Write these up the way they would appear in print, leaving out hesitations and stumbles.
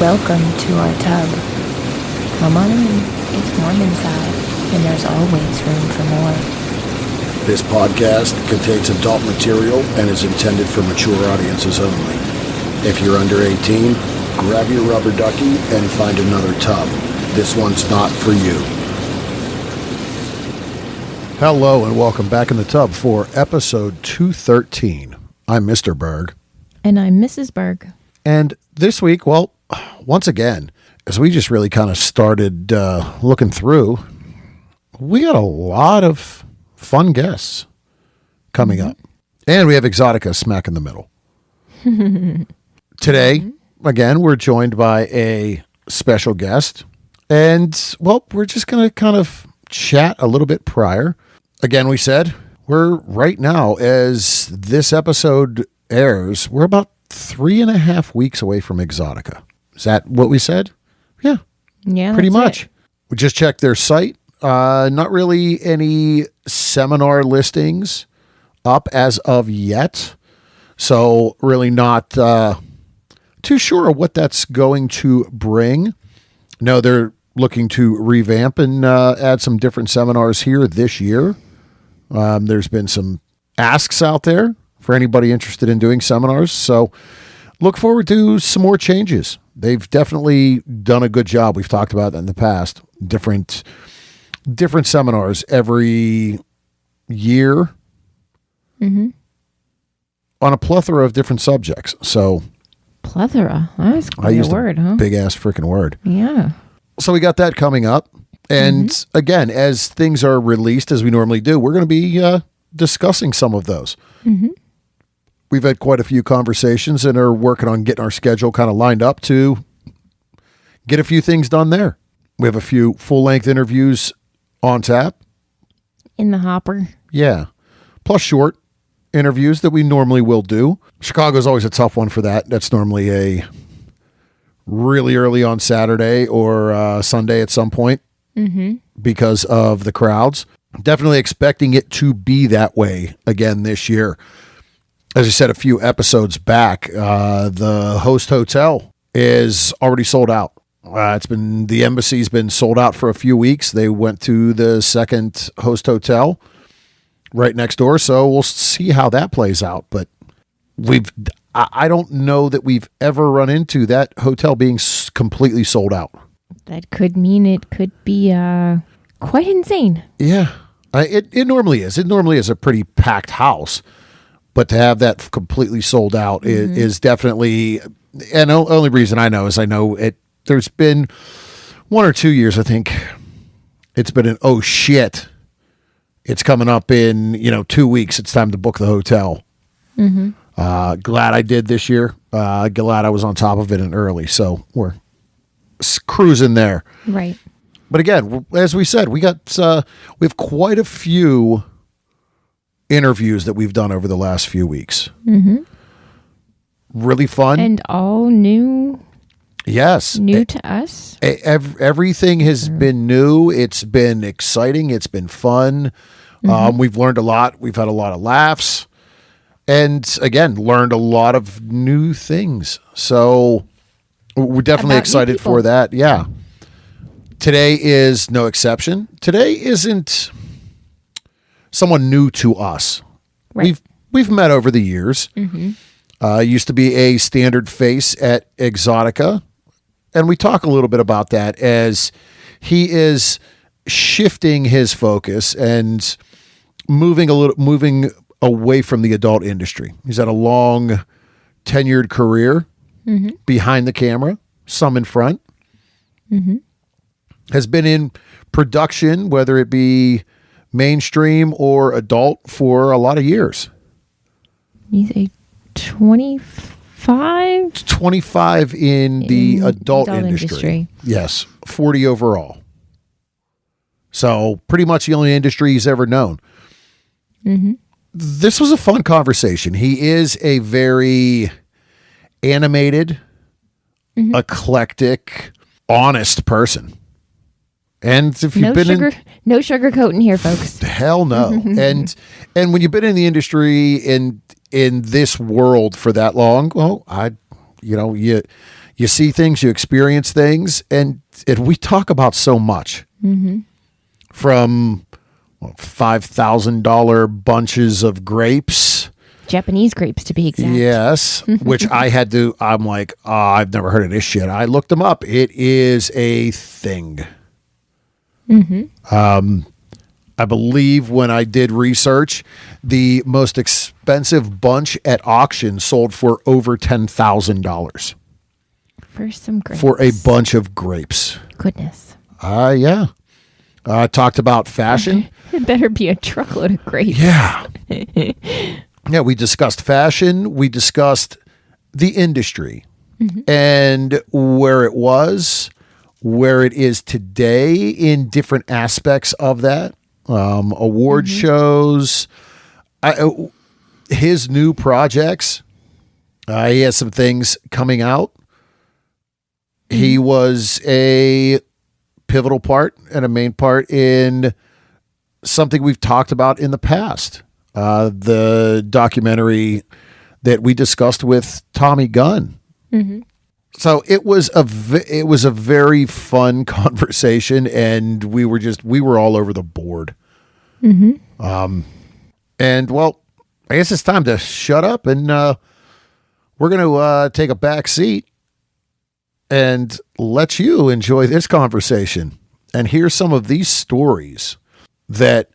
Welcome to our tub. Come on in. It's warm inside, and there's always room for more. This podcast contains adult material and is intended for mature audiences only. If you're under 18, grab your rubber ducky and find another tub. This one's not for you. Hello and welcome back in the tub for episode 213. I'm Mr. Berg. And I'm Mrs. Berg. And this week, well, once again, as we just really kind of started looking through, we got a lot of fun guests coming up. And we have Exotica smack in the middle. Today, again, we're joined by a special guest. And, well, we're just going to kind of chat a little bit prior. Again, we said we're right now, as this episode airs, we're about 3.5 weeks away from Exotica. Is that what we said? Yeah. Yeah, pretty that's much. it. We just checked their site. Not really any seminar listings up as of yet. So really not too sure of what that's going to bring. No, they're looking to revamp and add some different seminars here this year. There's been some asks out there for anybody interested in doing seminars. So look forward to some more changes. They've definitely done a good job. We've talked about that in the past. Different seminars every year on a plethora of different subjects. So Plethora. That's I quite a used word, a huh? big ass freaking word. Yeah. So we got that coming up. And again, as things are released, as we normally do, we're going to be discussing some of those. We've had quite a few conversations and are working on getting our schedule kind of lined up to get a few things done there. We have a few full-length interviews on tap. In the hopper. Yeah. Plus short interviews that we normally will do. Chicago's always a tough one for that. That's normally a really early on Saturday or Sunday at some point because of the crowds. Definitely expecting it to be that way again this year. As I said a few episodes back, the host hotel is already sold out. The embassy's been sold out for a few weeks. They went to the second host hotel right next door, so we'll see how that plays out. But I don't know that we've ever run into that hotel being completely sold out. That could mean it could be quite insane. Yeah, it normally is. It normally is a pretty packed house. But to have that completely sold out is definitely, and the only reason I know is I know it. There's been 1 or 2 years, I think. It's been an oh shit. It's coming up in 2 weeks. It's time to book the hotel. Glad I did this year. Glad I was on top of it and early. So we're cruising there. Right. But again, as we said, we have quite a few interviews that we've done over the last few weeks. Really fun. And all new. Yes. New to us. Everything has been new. It's been exciting. It's been fun. We've learned a lot. We've had a lot of laughs. And again, learned a lot of new things. So we're definitely excited for that. Yeah. Today is no exception. Today isn't someone new to us. Right. We've met over the years. Used to be a standard face at Exotica. And we talk a little bit about that as he is shifting his focus and moving away from the adult industry. He's had a long tenured career behind the camera, some in front. Has been in production, whether it be mainstream or adult, for a lot of years. You say 25? 25 in the adult industry. Yes, 40 overall. So pretty much the only industry he's ever known. This was a fun conversation. He is a very animated, eclectic, honest person. And if you've no sugarcoating here, folks. Hell no. and when you've been in the industry in this world for that long, well, you you see things, you experience things, and we talk about so much. From $5,000 bunches of grapes. Japanese grapes, to be exact. Yes, which I'm like, oh, I've never heard of this shit. I looked them up. It is a thing. I believe when I did research, the most expensive bunch at auction sold for over $10,000. For some grapes. For a bunch of grapes. Goodness. Yeah. Talked about fashion. It better be a truckload of grapes. Yeah. Yeah, we discussed fashion. We discussed the industry and where it was, where it is today in different aspects of that. Award shows, his new projects. He has some things coming out. He was a pivotal part and a main part in something we've talked about in the past. The documentary that we discussed with Tommy Gunn. So it was a very fun conversation, and we were all over the board. And well, I guess it's time to shut up, and we're going to take a back seat and let you enjoy this conversation and hear some of these stories that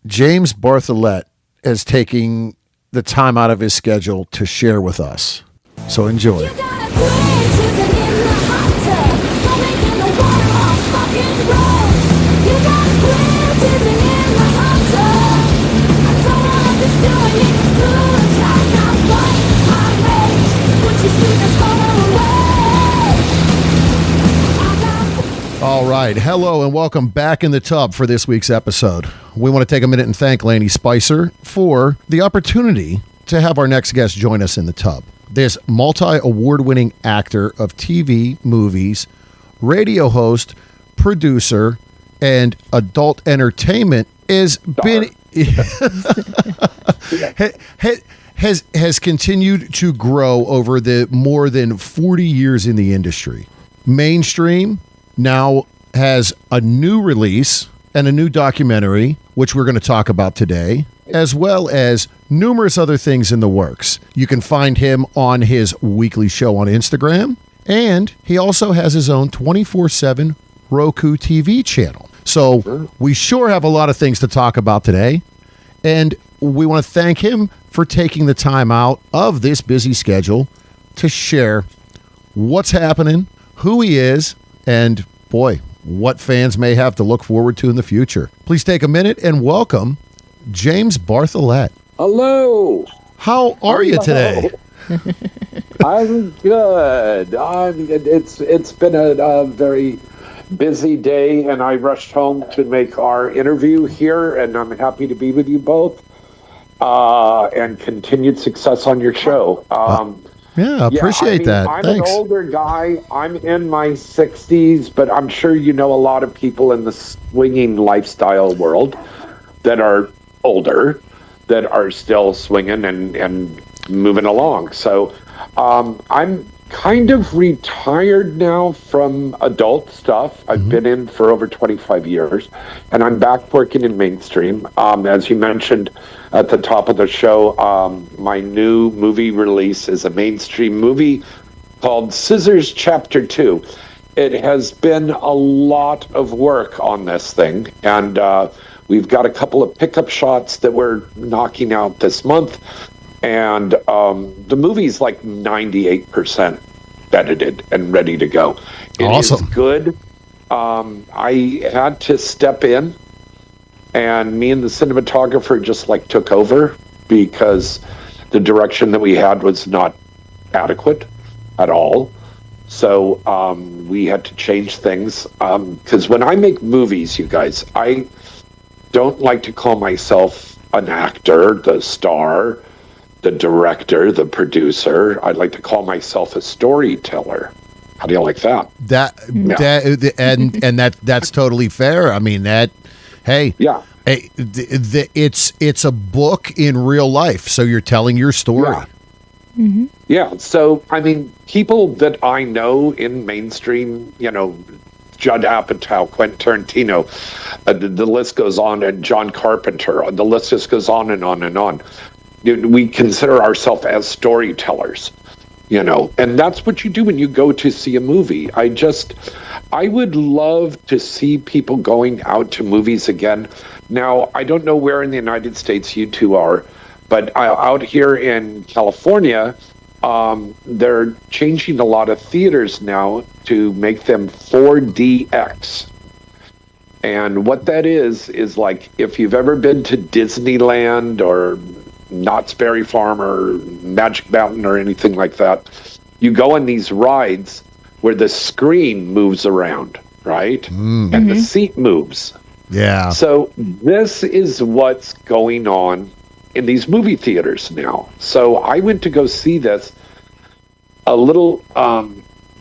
James Bartholet is taking the time out of his schedule to share with us. So enjoy. All right. Hello and welcome back in the tub for this week's episode. We want to take a minute and thank Laney Spicer for the opportunity to have our next guest join us in the tub. This multi-award-winning actor of TV, movies, radio host, producer, and adult entertainment has continued to grow over the more than 40 years in the industry. Mainstream now has a new release and a new documentary, which we're going to talk about today, as well as numerous other things in the works. You can find him on his weekly show on Instagram, and he also has his own 24/7 Roku TV channel. So we sure have a lot of things to talk about today, and we want to thank him for taking the time out of this busy schedule to share what's happening, who he is, and boy, what fans may have to look forward to in the future. Please take a minute and welcome James Bartholet. Hello. How are you today? I'm good. It's been a very busy day, and I rushed home to make our interview here, and I'm happy to be with you both. And continued success on your show. Yeah, appreciate that. I'm Thanks. an older guy. I'm in my 60s, but I'm sure you know a lot of people in the swinging lifestyle world that are older, that are still swinging and moving along. So I'm kind of retired now from adult stuff. I've been in for over 25 years, and I'm back working in mainstream. As you mentioned at the top of the show, my new movie release is a mainstream movie called Scissors Chapter 2. It has been a lot of work on this thing, and we've got a couple of pickup shots that we're knocking out this month. And the movie's like 98% edited and ready to go. It Awesome. is good. I had to step in, and me and the cinematographer just like took over because the direction that we had was not adequate at all. So we had to change things. Because when I make movies, you guys, I don't like to call myself an actor, the star, the director, the producer. I'd like to call myself a storyteller. How do you like that? That's totally fair. I mean it's a book in real life, so you're telling your story. Yeah. So, I mean, people that I know in mainstream, Judd Apatow, Quentin Tarantino, the list goes on, and John Carpenter, the list just goes on and on and on. We consider ourselves as storytellers, and that's what you do when you go to see a movie. I would love to see people going out to movies again. Now, I don't know where in the United States you two are, but out here in California, they're changing a lot of theaters now to make them 4DX. And what that is like if you've ever been to Disneyland or Knott's Berry Farm or Magic Mountain or anything like that, you go on these rides where the screen moves around, right? And the seat moves. Yeah. So this is what's going on in these movie theaters now. So I went to go see this. A little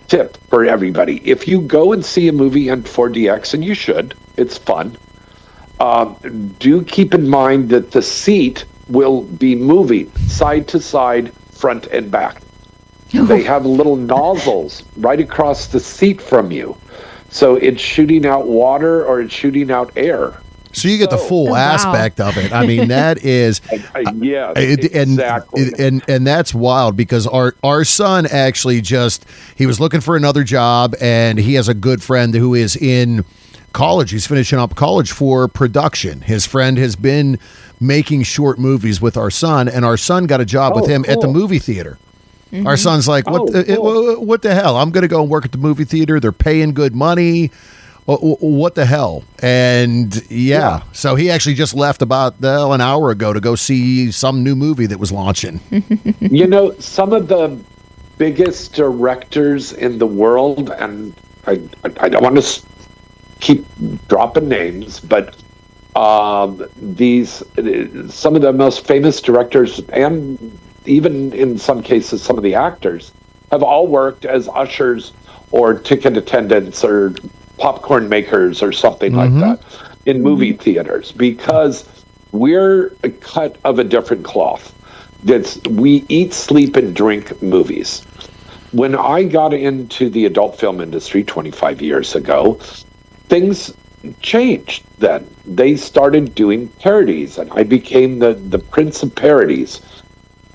tip for everybody. If you go and see a movie on 4DX, and you should, it's fun, do keep in mind that the seat will be moving side to side, front and back. They have little nozzles right across the seat from you. So it's shooting out water or it's shooting out air. So you get the full aspect of it. I mean, that is, yeah, exactly. And that's wild because our son actually he was looking for another job, and he has a good friend who is in college. He's finishing up college for production. His friend has been making short movies with our son, and our son got a job with him at the movie theater. Our son's like, what the hell? I'm going to go and work at the movie theater. They're paying good money. What the hell? And so he actually just left about an hour ago to go see some new movie that was launching. Some of the biggest directors in the world, and I don't want to keep dropping names, but some of the most famous directors, and even in some cases some of the actors, have all worked as ushers or ticket attendants or popcorn makers or something like that in movie theaters, because we're a cut of a different cloth. We eat, sleep, and drink movies. When I got into the adult film industry 25 years ago, things changed then. They started doing parodies, and I became the prince of parodies.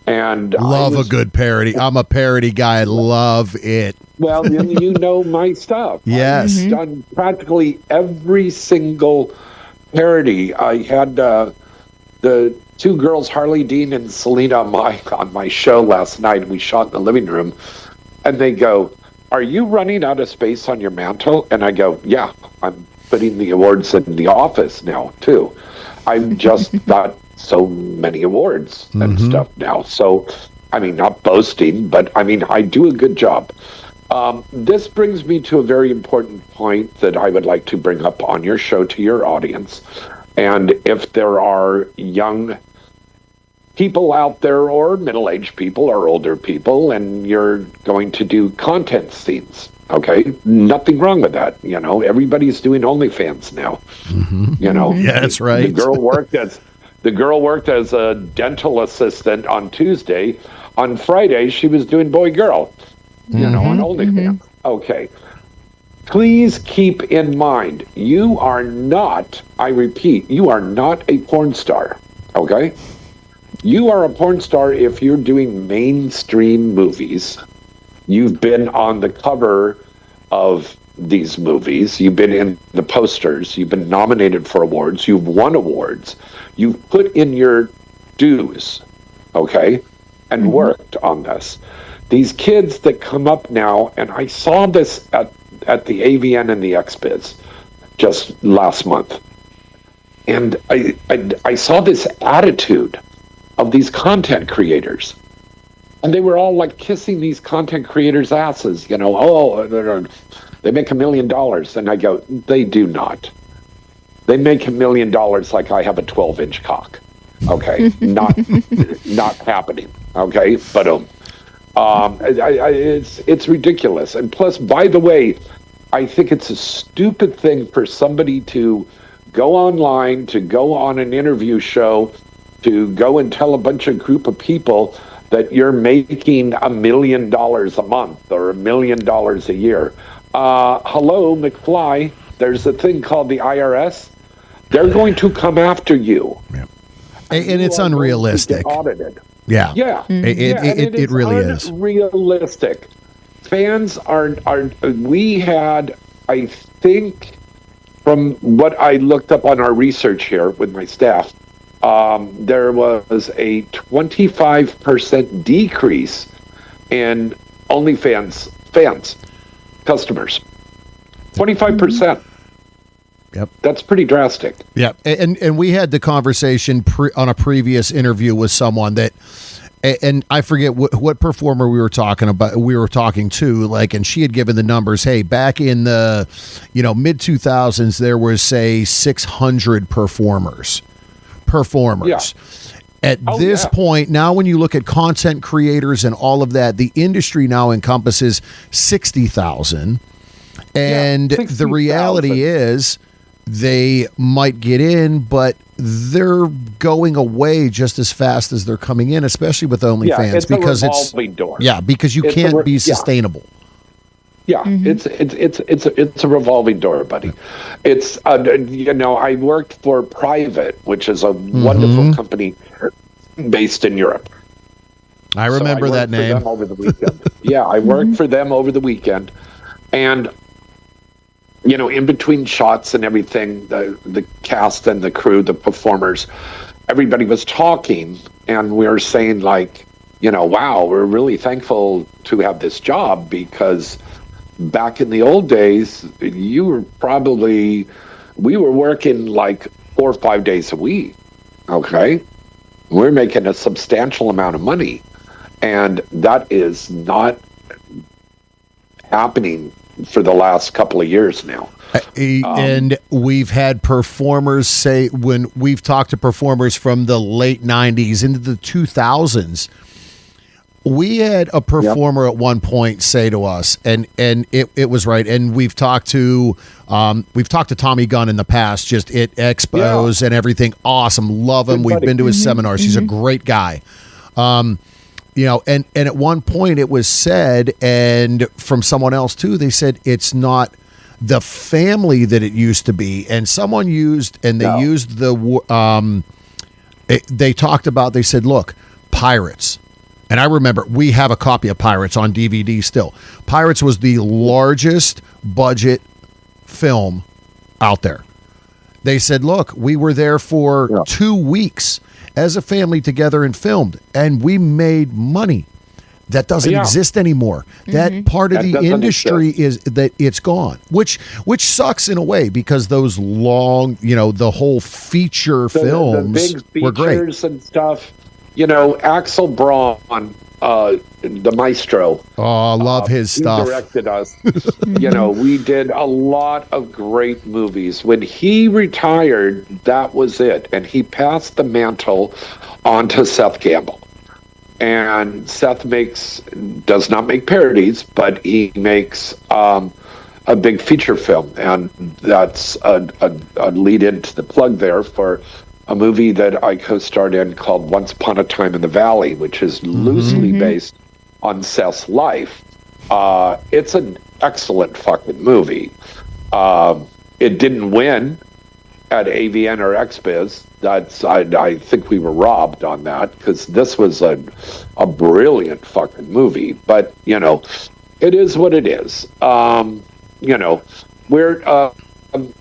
And love a good parody. I'm a parody guy. Love it. Well, you know my stuff. Yes. I've done practically every single parody. I had the two girls, Harley Dean and Selena, on my show last night. We shot in the living room. And they go, "Are you running out of space on your mantle?" And I go, "Yeah, I'm putting the awards in the office now, too. I've just got so many awards and stuff now." So, I mean, not boasting, but I mean, I do a good job. This brings me to a very important point that I would like to bring up on your show to your audience. And if there are young people out there, or middle-aged people, or older people, and you're going to do content scenes, okay, nothing wrong with that. Everybody's doing OnlyFans now. Yeah, that's right. The girl worked as a dental assistant on Tuesday. On Friday, she was doing boy-girl, on OnlyFans. Okay. Please keep in mind, you are not, I repeat, you are not a porn star, okay? You are a porn star if you're doing mainstream movies. You've been on the cover of these movies. You've been in the posters. You've been nominated for awards. You've won awards. You've put in your dues, okay, and worked on this. These kids that come up now, and I saw this at the AVN and the XBiz just last month, and I saw this attitude of these content creators. And they were all like kissing these content creators' asses, they make $1 million. And I go, they do not. They make $1 million like I have a 12-inch cock. Okay, not happening. Okay, but it's ridiculous. And plus, by the way, I think it's a stupid thing for somebody to go online, to go on an interview show, to go and tell a group of people, that you're making $1 million a month or $1 million a year. Hello, McFly. There's a thing called the IRS. They're going to come after you. Yeah. And it's unrealistic. Audited. Yeah. Yeah. It really is. Unrealistic. Fans are we had, I think, from what I looked up on our research here with my staff, there was a 25% decrease in OnlyFans customers. 25%. Yep. That's pretty drastic. Yeah. And we had the conversation on a previous interview with someone that, and I forget what performer we were talking about. We were talking to, like, and she had given the numbers. Hey, back in the, mid 2000s, there was, say, 600 performers. Yeah. At this point, now when you look at content creators and all of that, the industry now encompasses 60,000. And the reality is they might get in, but they're going away just as fast as they're coming in, especially with OnlyFans, because it's door. Yeah, because you can't be sustainable. Yeah, it's a revolving door, buddy. It's I worked for Private, which is a wonderful company based in Europe. I remember that name. Them over the weekend. Yeah, I worked for them over the weekend, and in between shots and everything, the cast and the crew, the performers, everybody was talking, and we were saying, like, wow, we're really thankful to have this job, because back in the old days, we were working like 4 or 5 days a week. Okay. We're making a substantial amount of money, and that is not happening for the last couple of years now. And we've had performers say, when we've talked to performers from the late 90s into the 2000s, we had a performer at one point say to us, and it was right. And we've talked to Tommy Gunn in the past, just at expos and everything. Awesome, love him. We've been to his seminars. He's a great guy. And at one point it was said, and from someone else too, they said it's not the family that it used to be. And someone used they talked about. They said, look, Pirates. And I remember we have a copy of Pirates on DVD still. Pirates was the largest budget film out there. They said, look, we were there for 2 weeks as a family together and filmed, and we made money. That doesn't exist anymore. That part of the industry is that it's gone, which sucks in a way, because those long, the whole feature films the big were great and stuff. Axel Braun, the maestro. Oh, I love his stuff. He directed us. We did a lot of great movies. When he retired, that was it. And he passed the mantle on to Seth Gamble. And Seth does not make parodies, but he makes a big feature film. And that's a lead into the plug there for a movie that I co-starred in called Once Upon a Time in the Valley, which is loosely based on Seth's life. It's an excellent fucking movie. It didn't win at AVN or XBiz. I think we were robbed on that, because this was a brilliant fucking movie. But, it is what it is.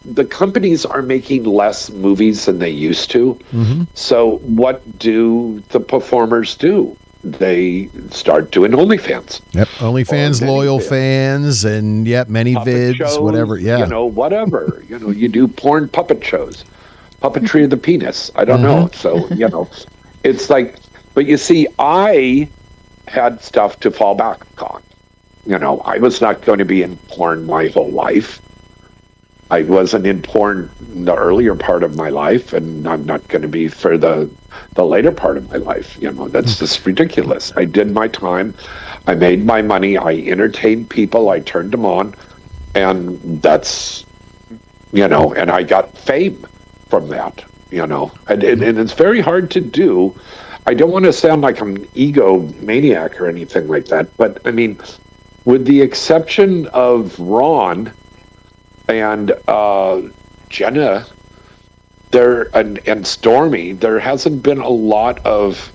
The companies are making less movies than they used to. So what do the performers do? They start doing OnlyFans. Yep, OnlyFans, loyal fans, and many puppet vids, shows, whatever. Yeah, whatever. You do porn puppet shows, puppetry of the penis. I don't know. So it's like, but you see, I had stuff to fall back on. I was not going to be in porn my whole life. I wasn't in porn in the earlier part of my life, and I'm not going to be for the later part of my life. That's just ridiculous. I did my time. I made my money. I entertained people. I turned them on. And that's, and I got fame from that, and it's very hard to do. I don't want to sound like I'm an egomaniac or anything like that, but I mean, with the exception of Ron and Jenna, and Stormy, there hasn't been a lot of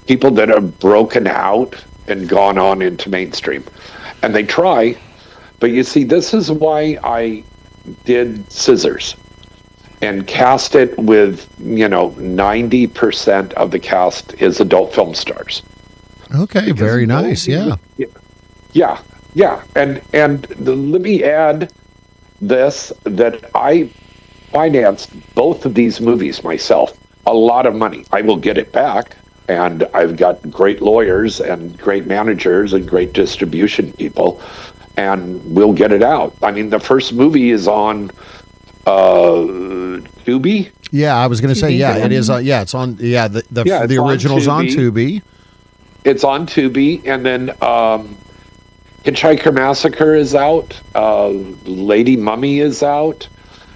people that have broken out and gone on into mainstream. And they try, but you see, this is why I did Scissors and cast it with, 90% of the cast is adult film stars. Okay, Because very nice. nobody- Yeah. Yeah. Let me add this, that I financed both of these movies myself. A lot of money. I will get it back. And I've got great lawyers and great managers and great distribution people, and we'll get it out. I mean, the first movie is on Tubi. Yeah, I was going to say, yeah, it is. It's on. Yeah, the original's on Tubi. It's on Tubi, and then Hitchhiker Massacre is out. Lady Mummy is out.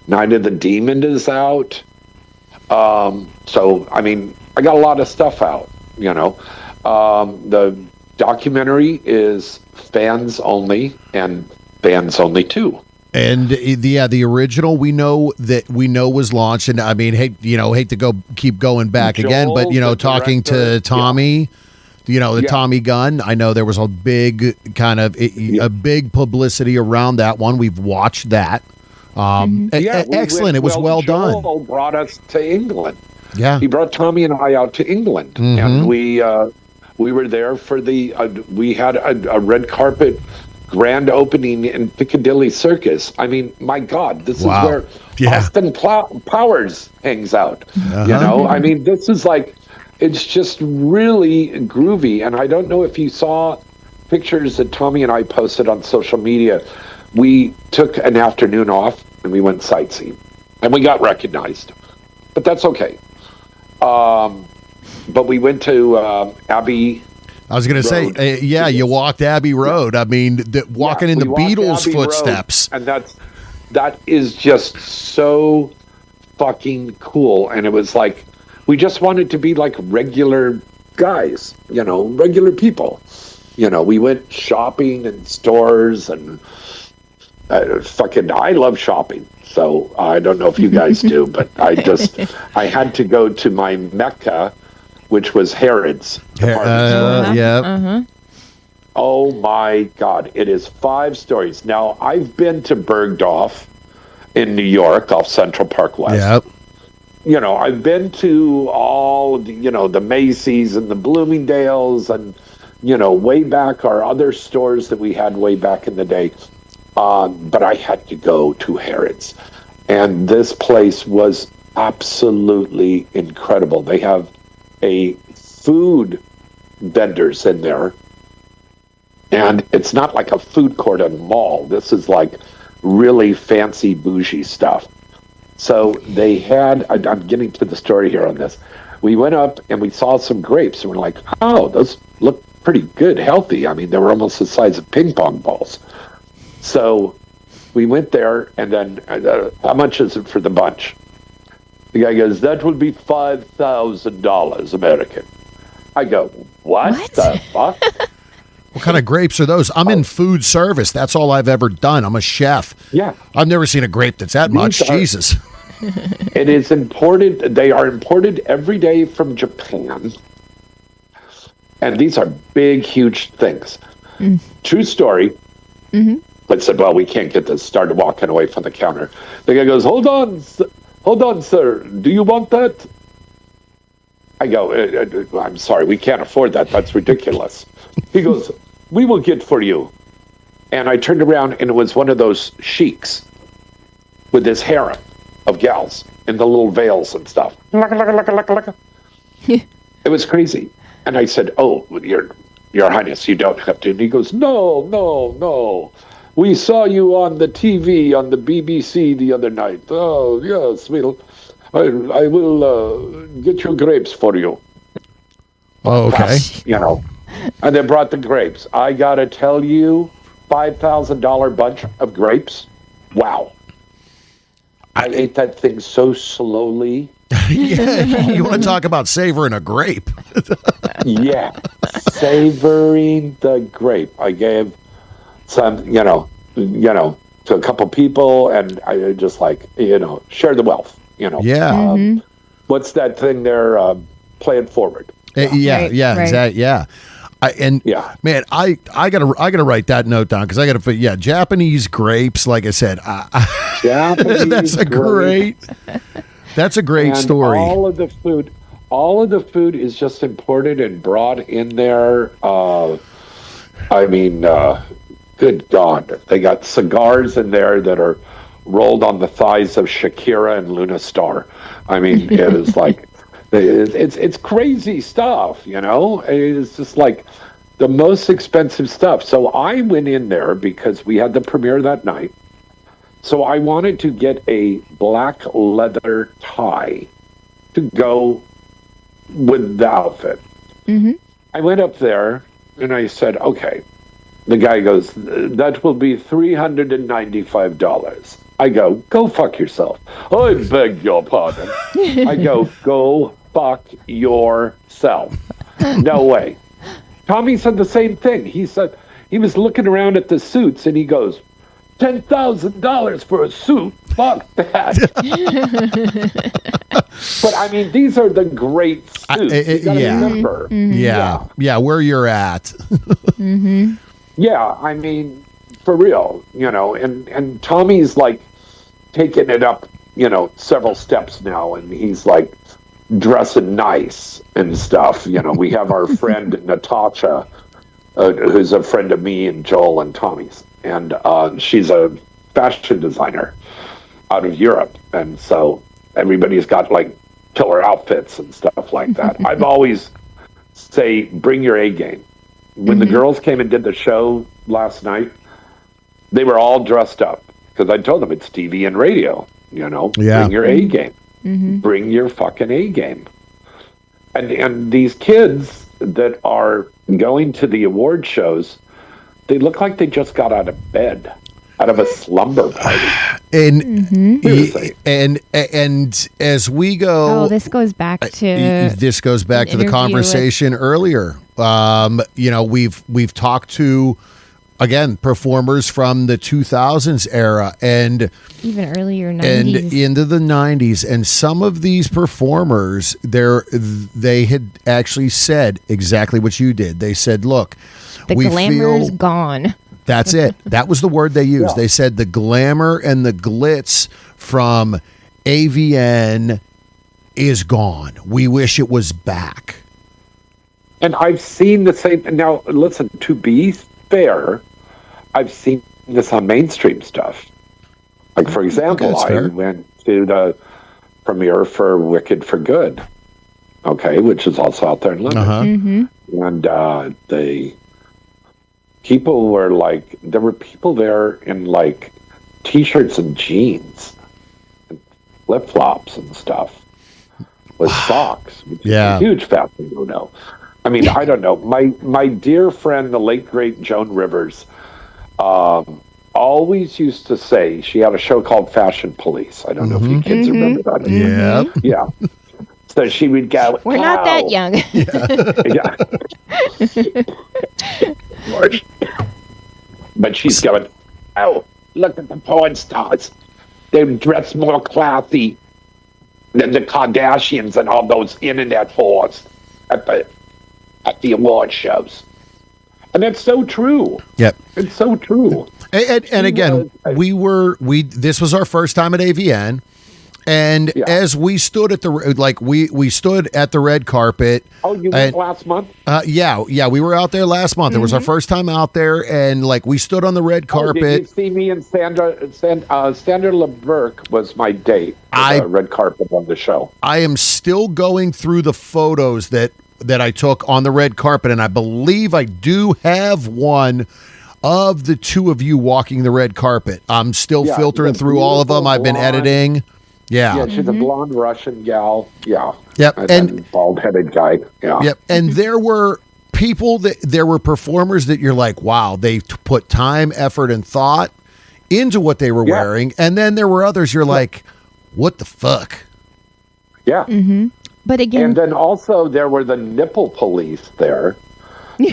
Night of the Demon is out. So, I mean, I got a lot of stuff out, The documentary is fans only and fans only too. And the original we know was launched, and I mean, hate to keep going back Joel, again, but the talking director, to Tommy, Tommy Gunn, I know there was a big a big publicity around that one. We've watched that. Excellent. It was well done. Joel brought us to England. Yeah, he brought Tommy and I out to England, and we were there for we had a red carpet grand opening in Piccadilly Circus. I mean, my God, this is where Austin Powers hangs out. I mean, this is like, it's just really groovy. And I don't know if you saw pictures that Tommy and I posted on social media. We took an afternoon off and we went sightseeing, and we got recognized, but that's okay. But we went to Abbey. I was going to say, you walked Abbey Road. I mean, walking in the Beatles' Abbey footsteps. Road, and that is just so fucking cool. And it was like, we just wanted to be like regular guys, regular people. We went shopping in stores, and I love shopping. So I don't know if you guys do, but I had to go to my Mecca, which was Harrods. Oh my God, it is 5 stories. Now, I've been to Bergdorf in New York off Central Park West. Yep. I've been to all the Macy's and the Bloomingdale's, and way back, our other stores that we had way back in the day. But I had to go to Harrods, and this place was absolutely incredible. They have a food vendors in there, and it's not like a food court at a mall. This is like really fancy bougie stuff. So they had, I'm getting to the story here on this. We went up and we saw some grapes, and we're like, oh, those look pretty good, healthy. I mean, they were almost the size of ping pong balls. So we went there, and then how much is it for the bunch? The guy goes, that would be $5,000 American. I go, what the fuck? What kind of grapes are those? I'm in food service. That's all I've ever done. I'm a chef. Yeah. I've never seen a grape that's that much. Jesus. It is imported. They are imported every day from Japan. And these are big, huge things. True story. I said, well, we can't get this. Started walking away from the counter. The guy goes, hold on, sir. Do you want that? I go, I'm sorry, we can't afford that. That's ridiculous. He goes, we will get for you. And I turned around, and it was one of those sheiks with this harem of gals in the little veils and stuff. It was crazy. And I said, oh, Your Highness, you don't have to. And he goes, no. We saw you on the TV, on the BBC the other night. Oh, yes, I will get you grapes for you. Oh, okay. And they brought the grapes. I got to tell you, $5,000 bunch of grapes. Wow. I ate that thing so slowly Yeah, you want to talk about savoring a grape? Yeah, savoring the grape. I gave some, to a couple people, and I just share the wealth. Yeah. What's that thing there? Play it forward. Yeah, Right, yeah, right. exactly. Yeah. Yeah. Man, I gotta write that note down because I gotta. Yeah, Japanese grapes. Like I said, Japanese that's a great. That's a great and story. All of the food is just imported and brought in there. Good God, they got cigars in there that are rolled on the thighs of Shakira and Luna Star. I mean, it is like it's crazy stuff. It's just like the most expensive stuff. So I went in there because we had the premiere that night. So I wanted to get a black leather tie to go with the outfit. I went up there and I said, okay. The guy goes, that will be $395. I go fuck yourself. I beg your pardon. I go fuck yourself. No way. Tommy said the same thing. He said, he was looking around at the suits and he goes, $10,000 for a suit? Fuck that. But I mean, these are the great suits. You gotta remember. Yeah, where you're at. Yeah, I mean, for real, and Tommy's like taking it up, several steps now, and he's like dressing nice and stuff. We have our friend Natasha, who's a friend of me and Joel and Tommy's, and she's a fashion designer out of Europe, and so everybody's got like killer outfits and stuff like that. I've always say, bring your A game. When the girls came and did the show last night, they were all dressed up because I told them it's TV and radio. Bring your A game, bring your fucking A game. And these kids that are going to the award shows, they look like they just got out of bed, out of a slumber party. And and as we go, this goes back to the conversation earlier. We've talked to, again, performers from the 2000s era and even earlier 90s and into the 90s, and some of these performers they had actually said exactly what you did. They said, look, the glamour's gone. That's it. That was the word they used. Yeah. They said the glamour and the glitz from AVN is gone. We wish it was back. And I've seen the same. Now, listen, to be fair, I've seen this on mainstream stuff. Like, for example, I went to the premiere for Wicked for Good, which is also out there in London. And the people were like, there were people there in like T-shirts and jeans and flip-flops and stuff with socks. Which is a huge fashion no. I mean, I don't know. My dear friend, the late, great Joan Rivers, always used to say, she had a show called Fashion Police. I don't know if you kids remember that. Yeah. So she would go, we're not that young. But she's going, oh, look at the porn stars. They dress more classy than the Kardashians and all those internet whores at the award shows. And that's so true. Yep. It's so true. And again, this was our first time at AVN. And as we stood at we stood at the red carpet. Oh, you went last month? Yeah, we were out there last month. It was our first time out there, and we stood on the red carpet. Did you see me and Sandra LeBurk was my date for the red carpet on the show. I am still going through the photos that I took on the red carpet, and I believe I do have one of the two of you walking the red carpet. I'm still filtering through all of them. I've been editing. Yeah, she's a blonde Russian gal. Yeah. Yep. And bald-headed guy. Yeah. Yep. And there were performers that you're like, wow, they put time, effort, and thought into what they were wearing. And then there were others you're like, what the fuck? Yeah. But again, And then also there were the nipple police there.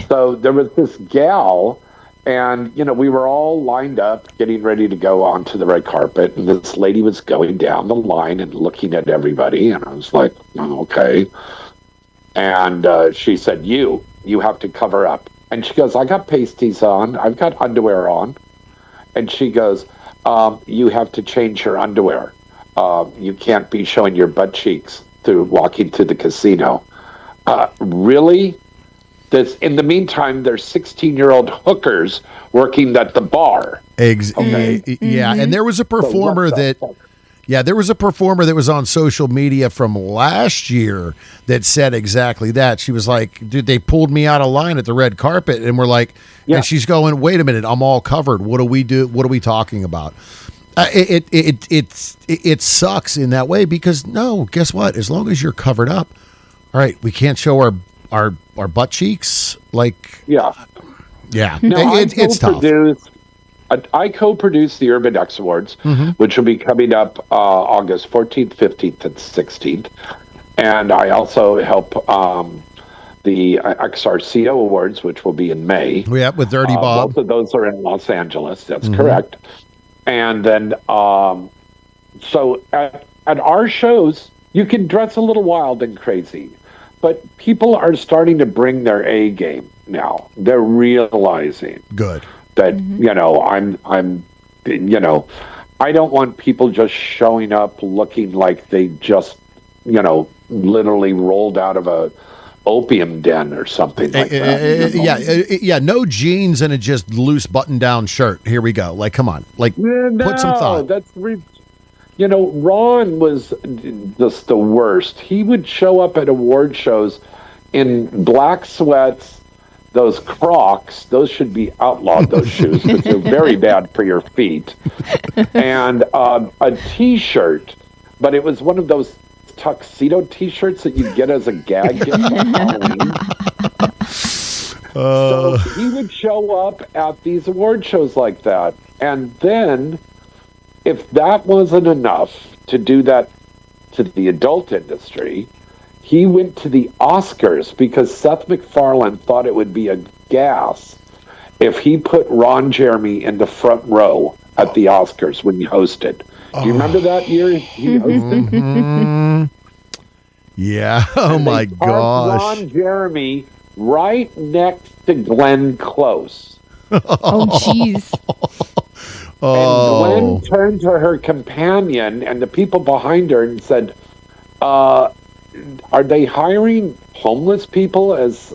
So there was this gal, and, we were all lined up getting ready to go onto the red carpet. And this lady was going down the line and looking at everybody. And I was like, oh, okay. And she said, you have to cover up. And she goes, I got pasties on. I've got underwear on. And she goes, you have to change your underwear. You can't be showing your butt cheeks through walking to the casino. Really? In the meantime, there's 16-year-old hookers working at the bar. Okay. Yeah, and there was a performer there was a performer that was on social media from last year that said exactly that. She was like, dude, they pulled me out of line at the red carpet, and we're like, and she's going, wait a minute, I'm all covered. What do we do? What are we talking about? It sucks in that way because, no, guess what? As long as you're covered up, all right, we can't show our butt cheeks. Like, yeah. Now, it's tough. I co-produced the Urban X Awards, which will be coming up August 14th, 15th, and 16th. And I also help the XRCO Awards, which will be in May. Yeah, with Dirty Bob. Both of those are in Los Angeles. That's correct. And then, so at our shows, you can dress a little wild and crazy. But people are starting to bring their A game now. They're realizing that, I don't want people just showing up looking like they just, literally rolled out of a opium den or something like that. No jeans and a just loose button-down shirt. Here we go. Like, come on. Like, put some thought. Ron was just the worst. He would show up at award shows in black sweats, those Crocs. Those should be outlawed, those shoes, because they're very bad for your feet. And a T-shirt, but it was one of those tuxedo T-shirts that you get as a gag gift on Halloween. So he would show up at these award shows like that. And then, if that wasn't enough to do that to the adult industry, he went to the Oscars because Seth MacFarlane thought it would be a gas if he put Ron Jeremy in the front row at the Oscars when he hosted. Do you remember that year he hosted? Yeah. Oh, my gosh. Ron Jeremy right next to Glenn Close. Oh, jeez. And Glenn turned to her companion and the people behind her and said, are they hiring homeless people as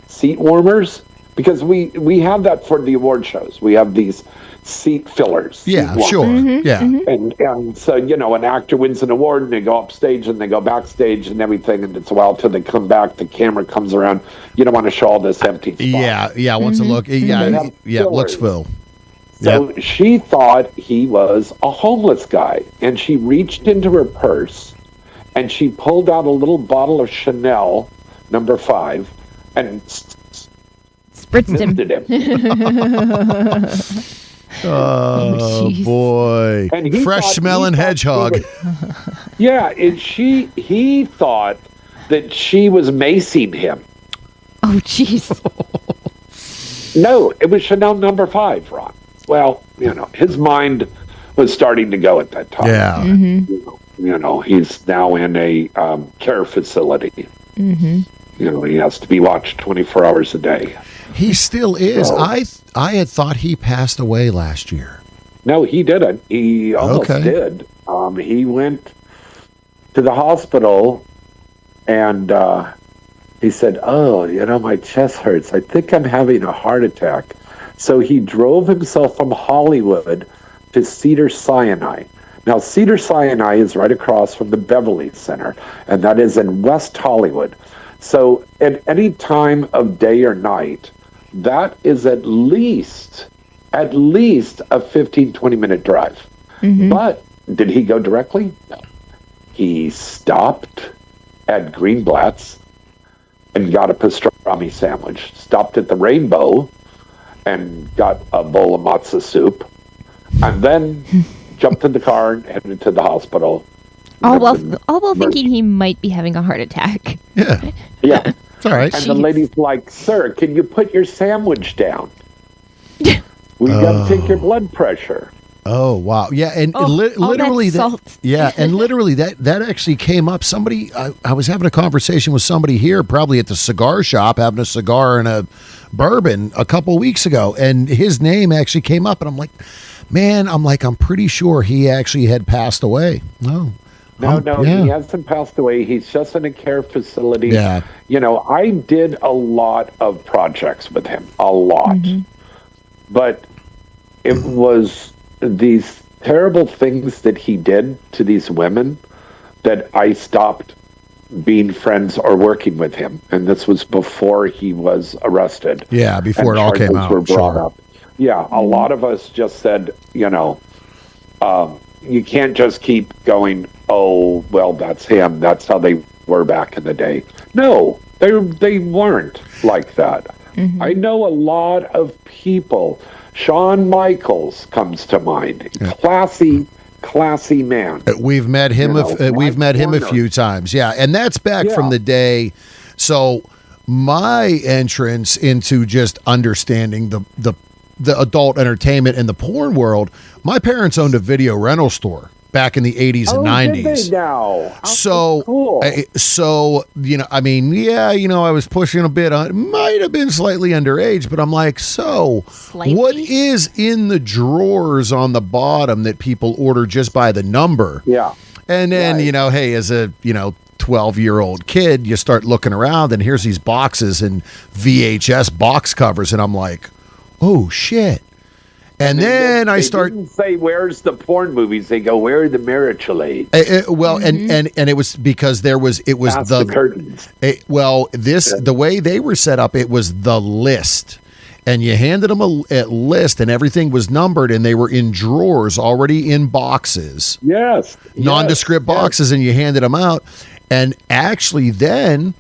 seat warmers? Because we have that for the award shows. We have these seat fillers. Yeah, sure. Yeah. And so, an actor wins an award and they go upstage and they go backstage and everything, and it's a while till they come back, the camera comes around. You don't want to show all this empty spot. Yeah, wants to look. Looks full. So she thought he was a homeless guy, and she reached into her purse and she pulled out a little bottle of Chanel No. 5 and spritzed him. Oh, boy. And fresh smelling hedgehog. He thought that she was macing him. Oh, jeez. No, it was Chanel No. 5, Ron. Well, his mind was starting to go at that time. Yeah. He's now in a care facility. He has to be watched 24 hours a day. He still is. So, I had thought he passed away last year. No, he didn't. He almost did. He went to the hospital and he said, my chest hurts. I think I'm having a heart attack. So he drove himself from Hollywood to Cedars-Sinai. Now, Cedars-Sinai is right across from the Beverly Center, and that is in West Hollywood. So at any time of day or night, that is at least a 15, 20-minute drive. But did he go directly? No. He stopped at Greenblatt's and got a pastrami sandwich, stopped at the Rainbow and got a bowl of matzo soup, and then jumped in the car and headed to the hospital all while thinking he might be having a heart attack. Yeah. Yeah. It's all right. And the lady's like, "Sir, can you put your sandwich down? We got to take your blood pressure." Oh wow, yeah, and literally salt. yeah, and literally that actually came up. Somebody, I was having a conversation with somebody here, probably at the cigar shop, having a cigar and a bourbon a couple weeks ago, and his name actually came up, and I'm like, man, I'm pretty sure he actually had passed away. No, yeah. he hasn't passed away. He's just in a care facility. Yeah, I did a lot of projects with him, a lot, but it was these terrible things that he did to these women that I stopped being friends or working with him. And this was before he was arrested. Yeah, before it all came out. Were brought up. Yeah, a lot of us just said, you can't just keep going, oh, well, that's him. That's how they were back in the day. No, they weren't like that. I know a lot of people. Shawn Michaels comes to mind. Classy man. We've met him. We've met him a few times. Yeah, and that's back from the day. So my entrance into just understanding the adult entertainment and the porn world. My parents owned a video rental store back in the 80s and 90s. Did they now? So cool. I was pushing a bit on. It might have been slightly underage, but I'm like, Slightly? What is in the drawers on the bottom that people order just by the number? Yeah. And then, right. As a 12-year-old kid, you start looking around and here's these boxes and VHS box covers, and I'm like, oh shit. And then I start. Didn't say, "Where's the porn movies?" They go, "Where are the marital aids?" And it was because it was the curtains. The way they were set up, it was the list, and you handed them a list, and everything was numbered, and they were in drawers already in boxes. Yes, nondescript boxes, and you handed them out. And actually, then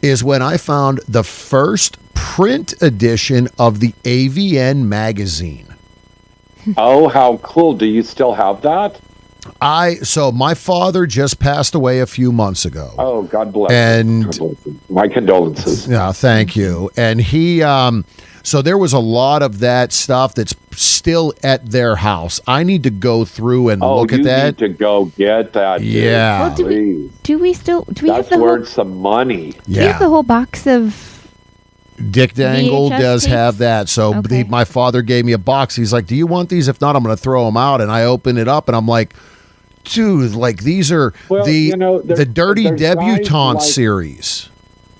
is when I found the first print edition of the AVN magazine. Oh, how cool. Do you still have that? So my father just passed away a few months ago. Oh, God bless. And my condolences. Yeah, thank you. And he, so there was a lot of that stuff that's still at their house. I need to go through and look at that. You need to go get that. Yeah. Well, do we That's have the worth some money. Do we have the whole box of Dick Dangle VHS does tapes? have that. So Okay. my father gave me a box. He's like, do you want these? If not, I'm going to throw them out. And I open it up and I'm like, dude, like these are the Dirty Debutante series.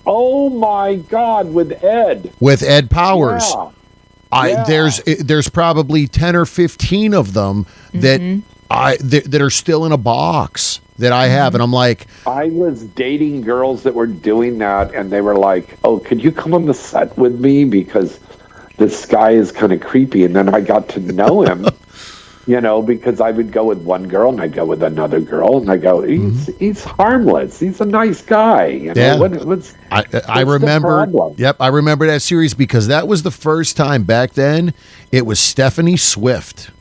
Oh my God, with Ed. With Ed Powers. Yeah. There's probably 10 or 15 of them that are still in a box that I have, and I'm like, I was dating girls that were doing that, and they were like, "Oh, could you come on the set with me because this guy is kind of creepy?" And then I got to know him, because I would go with one girl and I'd go with another girl, and I go, "He's harmless. He's a nice guy." Yeah. I remember. Yep, I remember that series because that was the first time back then. It was Stephanie Swift.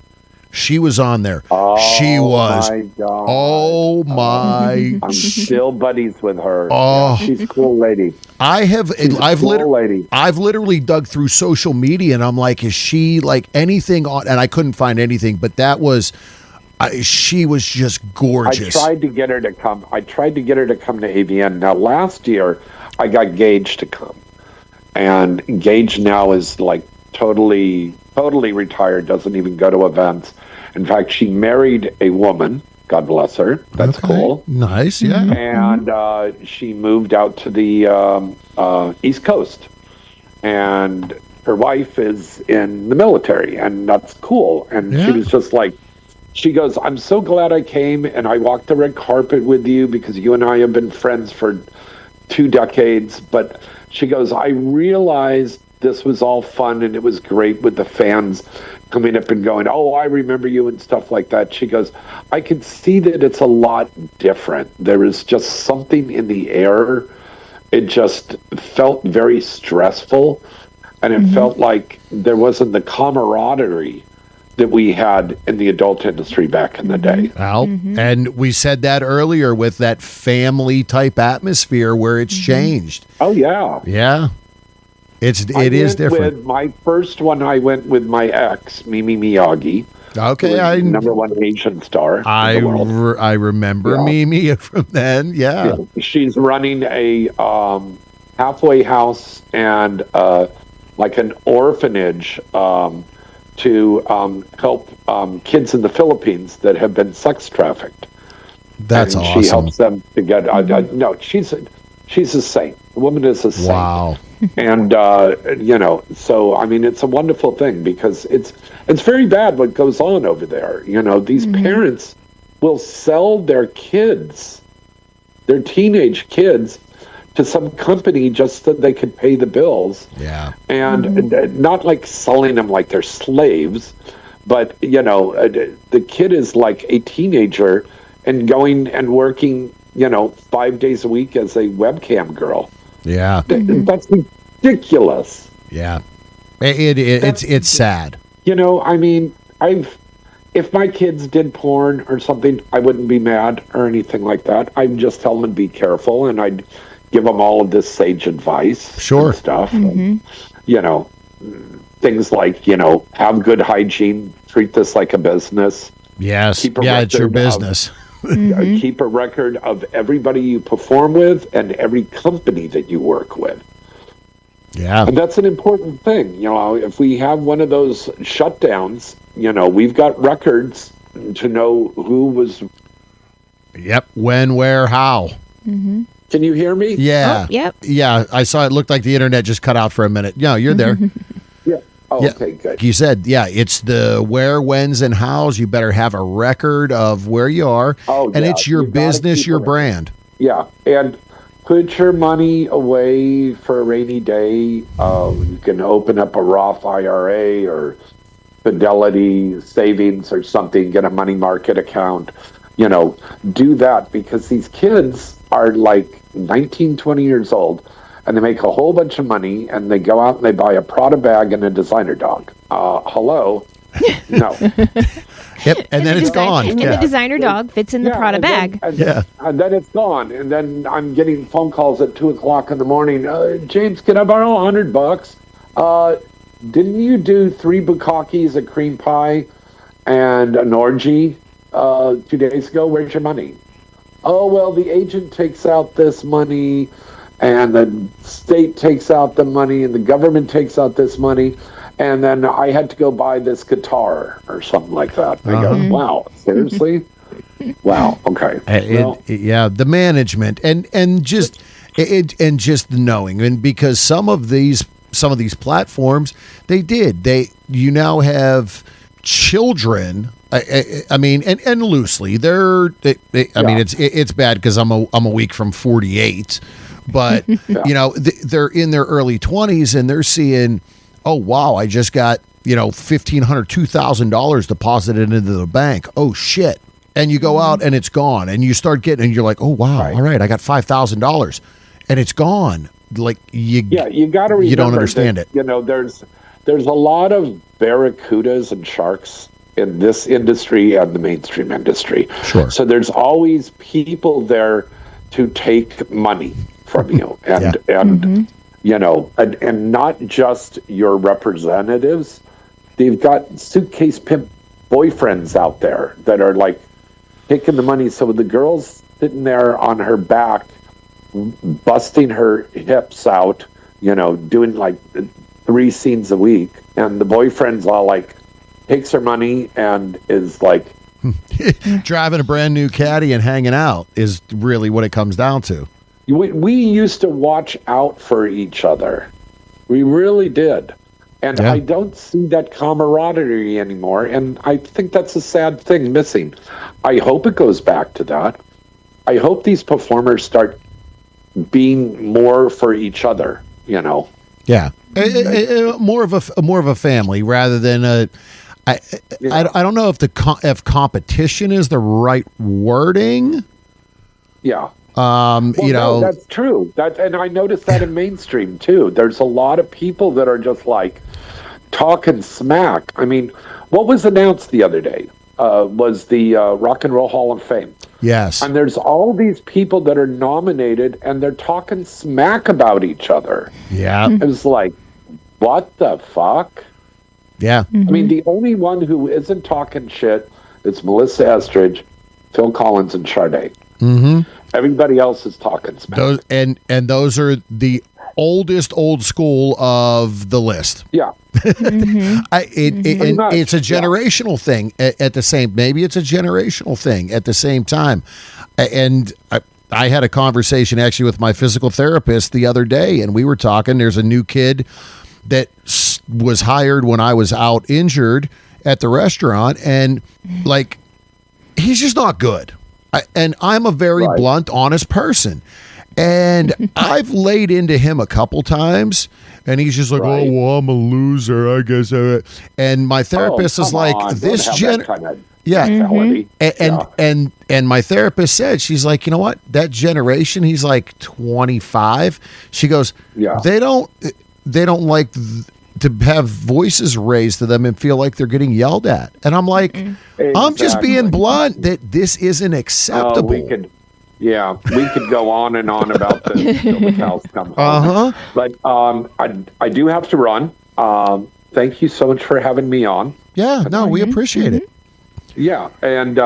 She was on there. Oh, she was. My God. Oh my! I'm still buddies with her. Oh, yeah, she's a cool lady. I've literally dug through social media, and I'm like, is she like anything on? And I couldn't find anything, but that was. She was just gorgeous. I tried to get her to come. to AVN. Now, last year, I got Gage to come, and Gage now is like totally retired. Doesn't even go to events. In fact, she married a woman. God bless her. That's cool. Nice, yeah. And she moved out to the East Coast, and her wife is in the military, and that's cool. And she was just like. She goes, I'm so glad I came and I walked the red carpet with you because you and I have been friends for 2 decades. But she goes, I realized this was all fun and it was great with the fans coming up and going, oh, I remember you and stuff like that. She goes, I could see that it's a lot different. There is just something in the air. It just felt very stressful. And it felt like there wasn't the camaraderie that we had in the adult industry back in the day. Well, and we said that earlier with that family type atmosphere where it's changed. Oh yeah. Yeah. It is different. With my first one, I went with my ex, Mimi Miyagi. Okay, number one Asian star in the world. I remember Mimi from then. Yeah. She's running a halfway house and like an orphanage to help kids in the Philippines that have been sex trafficked. That's and awesome. She helps them to get. No, she's a saint. The woman is a saint. Wow. And so I mean, it's a wonderful thing because it's very bad what goes on over there. These parents will sell their kids, their teenage kids, to some company just so they could pay the bills. Yeah. And not like selling them like they're slaves, but the kid is like a teenager and going and working 5 days a week as a webcam girl. Yeah. That's ridiculous. Yeah. It's sad. I mean, if my kids did porn or something, I wouldn't be mad or anything like that. I'd just tell them to be careful, and I'd give them all of this sage advice. Sure. And stuff. And, things like, have good hygiene, treat this like a business. Yes. It's your business. Keep a record of everybody you perform with and every company that you work with. Yeah. And that's an important thing. If we have one of those shutdowns, we've got records to know who was. Yep. When, where, how. Can you hear me? Yeah. Oh, yep. Yeah. I saw it looked like the internet just cut out for a minute. Yeah, you're there. Yeah. Oh, yeah. Okay, good. You said, it's the where, whens, and hows. You better have a record of where you are. Oh, and yeah. it's your business, your brand. Yeah. And put your money away for a rainy day. You can open up a Roth IRA or Fidelity Savings or something, get a money market account. Do that because these kids are like 19, 20 years old and they make a whole bunch of money and they go out and they buy a Prada bag and a designer dog. Hello? No. Yep, and then it's gone. And the designer dog fits in the Prada bag. And then it's gone. And then I'm getting phone calls at 2:00 in the morning. James, can I borrow $100? Didn't you do 3 bukakis, a cream pie, and an orgy 2 days ago? Where's your money? Oh, well, the agent takes out this money, and the state takes out the money, and the government takes out this money, and then I had to go buy this guitar or something like that. And I go, wow, seriously? Wow, okay. The management and just the knowing, and because some of these platforms you now have children. I mean, and loosely, I mean, it's bad because I'm a week from 48, but they're in their early 20s and they're seeing, oh wow, I just got $1,500, $2,000 deposited into the bank. Oh shit! And you go out and it's gone, and you start getting, and you're like, oh wow, all right, I got $5,000, and it's gone. Like you got to remember, you don't understand it. There's a lot of barracudas and sharks in this industry and the mainstream industry. Sure. So there's always people there to take money from you, and and not just your representatives. They've got suitcase pimp boyfriends out there that are like taking the money. So the girl's sitting there on her back, busting her hips out, doing like 3 scenes a week, and the boyfriend's all like takes her money and is like driving a brand new caddy and hanging out is really what it comes down to. We used to watch out for each other. We really did. And I don't see that camaraderie anymore. And I think that's a sad thing missing. I hope it goes back to that. I hope these performers start being more for each other, Yeah. More of a family rather than I don't know if competition is the right wording. Yeah. No, that's true. And I noticed that in mainstream too. There's a lot of people that are just like talking smack. I mean, what was announced the other day was the Rock and Roll Hall of Fame. Yes. And there's all these people that are nominated, and they're talking smack about each other. Yeah. It was like, what the fuck? Yeah. I mean, the only one who isn't talking shit is Melissa Estridge, Phil Collins, and Sade. Mm-hmm. Everybody else is talking smack. Those and those are the old school of the list. Yeah. It's a generational thing at the same. Maybe it's a generational thing at the same time. And I had a conversation actually with my physical therapist the other day, and we were talking. There's a new kid that was hired when I was out injured at the restaurant, and like he's just not good. And I'm a very blunt, honest person. And I've laid into him a couple times, and he's just like, "Oh, well, I'm a loser, I guess." And my therapist is like, "This and my therapist said, she's like, "You know what? That generation, he's like 25." She goes, they don't like to have voices raised to them and feel like they're getting yelled at." And I'm like, I'm just being blunt that this isn't acceptable. We could go on and on about this till the cows come home. But I do have to run. Thank you so much for having me on. Yeah, no, we appreciate it. Yeah, and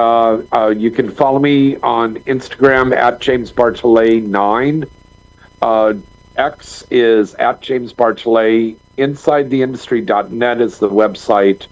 you can follow me on Instagram at James Bartholet 9. X is at James Bartholet. InsideTheIndustry.net is the website.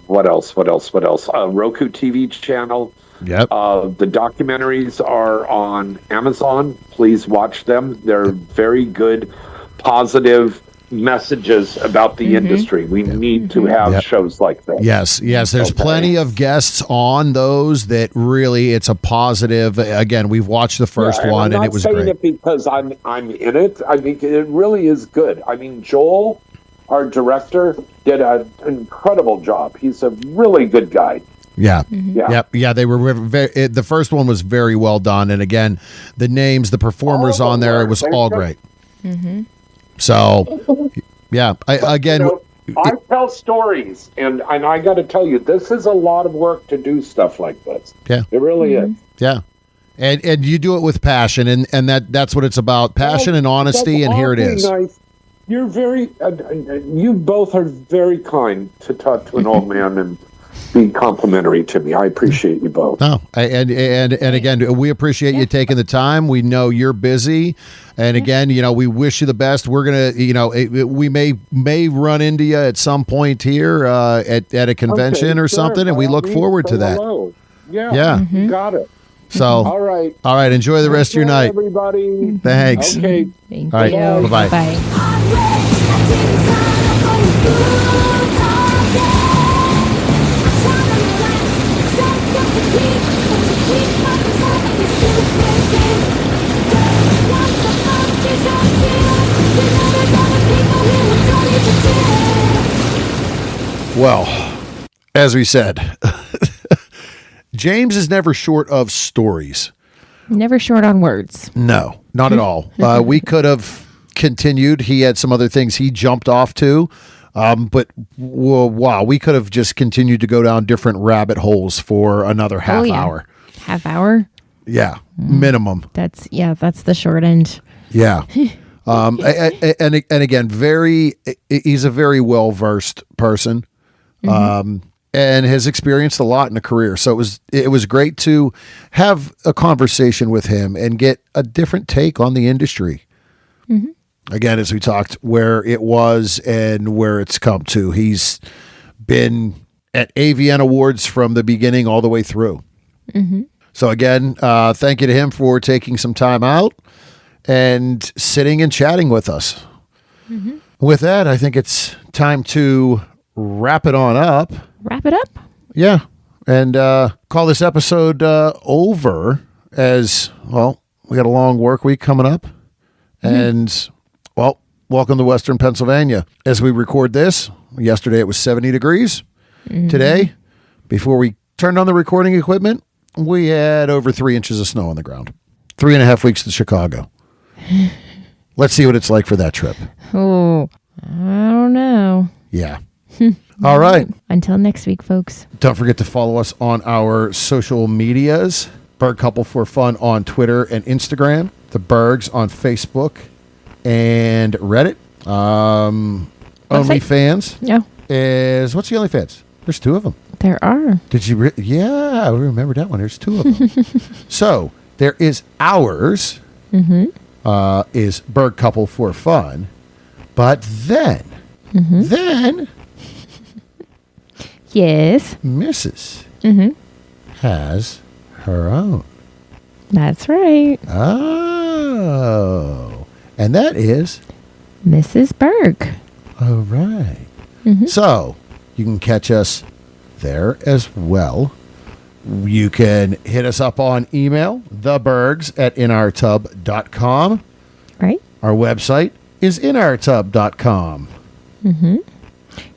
What else? Roku TV channel. Yep. The documentaries are on Amazon. Please watch them. They're very good, positive messages about the industry. We need to have shows like that. Yes. There's plenty of guests on those that really, it's a positive. Again, we've watched the first one, and it was great. I'm not saying it because I'm in it. I mean, it really is good. I mean, Joel, our director, did an incredible job. He's a really good guy. Yeah. They were very. The first one was very well done, and again, the names, the performers on there, it was all great. So, yeah. I tell stories, and I got to tell you, this is a lot of work to do stuff like this. Yeah, it really is. Yeah, and you do it with passion, and that's what it's about: passion and honesty. And here it is. Nice. You're very. You both are very kind to talk to an old man and be complimentary to me. I appreciate you both. No, and again, we appreciate you taking the time. We know you're busy, and again, we wish you the best. We're gonna, we may run into you at some point here at a convention or something, and we look forward to that. Hello. Yeah, you got it. So, all right. Enjoy the rest of your night, everybody. Thanks. Okay. Thank all right. you. Bye-bye. Well, as we said, James is never short of stories. Never short on words. No, not at all. We could have continued. He had some other things he jumped off to. But wow, we could have just continued to go down different rabbit holes for another half hour. Half hour? Yeah, minimum. That's the short end. Yeah. And again, he's a very well-versed person. And has experienced a lot in a career. So it was great to have a conversation with him and get a different take on the industry. Again, as we talked, where it was and where it's come to. He's been at AVN Awards from the beginning all the way through. So again, thank you to him for taking some time out and sitting and chatting with us. With that, I think it's time to wrap it on up. Wrap it up? Yeah. And call this episode over as, well, we got a long work week coming up. And, well, welcome to Western Pennsylvania. As we record this, yesterday it was 70 degrees. Today, before we turned on the recording equipment, we had over 3 inches of snow on the ground. 3.5 weeks to Chicago. let's see what it's like for that trip. Oh, I don't know. Yeah. All right. Until next week, folks. Don't forget to follow us on our social medias. Berg Couple for Fun on Twitter and Instagram. The Bergs on Facebook and Reddit. OnlyFans No, is... What's the OnlyFans? There's 2 of them. there are. Did you... yeah, I remember that one. There's 2 of them. So, there is ours. Is Berg Couple for Fun. But then... Then... Yes. Mrs. has her own. That's right. Oh. And that is... Mrs. Berg. All right. So, you can catch us there as well. You can hit us up on email, thebergs@inourtub.com. Right? Our website is inourtub.com.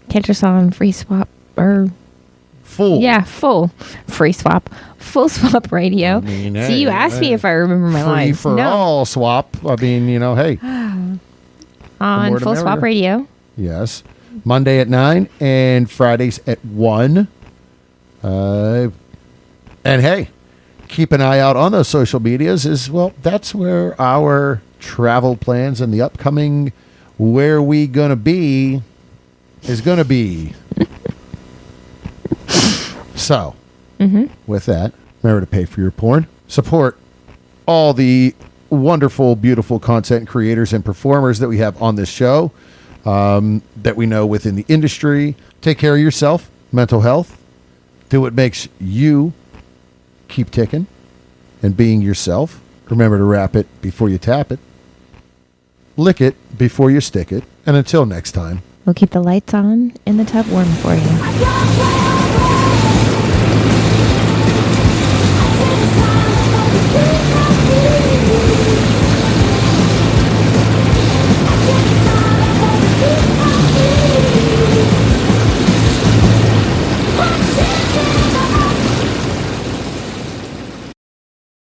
Catch us on Free Swap or... Full. Yeah, full free swap, full swap radio. I mean, See, you asked me if I remember my Free lines. for all swap. I mean, hey. On more the full swap merrier. radio. Yes. Monday at 9 and Fridays at 1. And hey, keep an eye out on those social medias that's where our travel plans and the upcoming where we gonna be is gonna be. So, with that, remember to pay for your porn. Support all the wonderful, beautiful content creators and performers that we have on this show that we know within the industry. Take care of yourself, mental health. Do what makes you keep ticking and being yourself. Remember to wrap it before you tap it. Lick it before you stick it. And until next time. We'll keep the lights on and the tub warm for you.